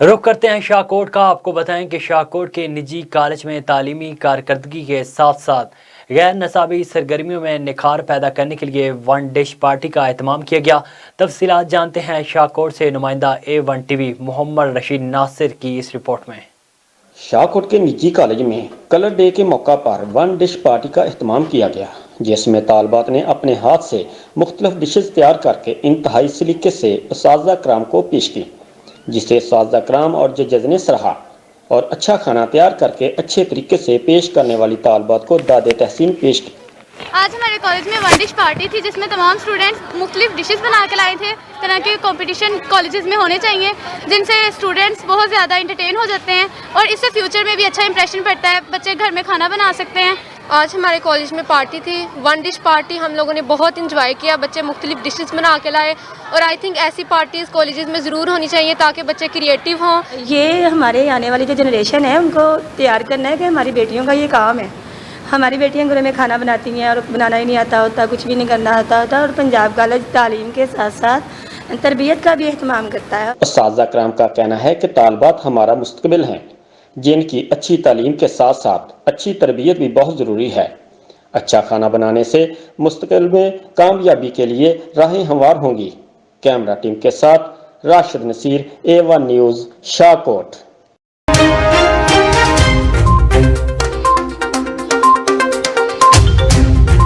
रुख करते हैं शाहकोट का। आपको बताएं कि शाहकोट के निजी कॉलेज में तालीमी कारकर्दगी के साथ साथ गैर नसाबी सरगर्मियों में निखार पैदा करने के लिए वन डिश पार्टी का एहतमाम किया गया। तफसीलात जानते हैं शाहकोट से नुमाइंदा A1 TV मोहम्मद रशीद नासिर की इस रिपोर्ट में। शाहकोट के निजी कॉलेज में कलर डे के मौका पर वन डिश पार्टी का एहतमाम किया गया, जिसमें तालबात ने अपने हाथ से मुख्तलिफ डिशेज तैयार करके इंतहाई सलीके से उस्ताज़ा कराम को पेश की, जिसे उस्ताज़ा कराम और जजेस ने सराहा और अच्छा खाना तैयार करके अच्छे तरीके से पेश करने वाली तालबात को दादे तहसीन पेश की। आज हमारे कॉलेज में वन डिश पार्टी थी, जिसमें तमाम स्टूडेंट्स मुख्तलिफ डिशेस बना के लाए थे। तरह के कंपटीशन कॉलेजेस में होने चाहिए, जिनसे स्टूडेंट्स बहुत ज़्यादा इंटरटेन हो जाते हैं और इससे फ्यूचर में भी अच्छा इंप्रेशन पड़ता है। बच्चे घर में खाना बना सकते हैं। आज हमारे कॉलेज में पार्टी थी, वन डिश पार्टी। हम लोगों ने बहुत इंजॉय किया। बच्चे मुख्तलिफ डिशेस बना के लाए और आई थिंक ऐसी पार्टीज़ कॉलेजेस में ज़रूर होनी चाहिए ताकि बच्चे क्रिएटिव हों। ये हमारे आने वाली जो जनरेशन है उनको तैयार करना है कि हमारी बेटियों का ये काम है। हमारी बेटियां घरों में खाना बनाती हैं और बनाना ही नहीं आता होता, कुछ भी नहीं करना आता होता। और पंजाब कॉलेज तालीम के साथ साथ तरबियत का भी एहतमाम करता है। उस्ताज़ा कराम का कहना है कि तालबात हमारा मुस्तकबिल हैं, जिनकी अच्छी तालीम के साथ साथ अच्छी तरबियत भी बहुत ज़रूरी है। अच्छा खाना बनाने से मुस्तकबिल में कामयाबी के लिए राहें हमवार होंगी। कैमरा टीम के साथ राशिद नसीर, A1 न्यूज़, शाहकोट।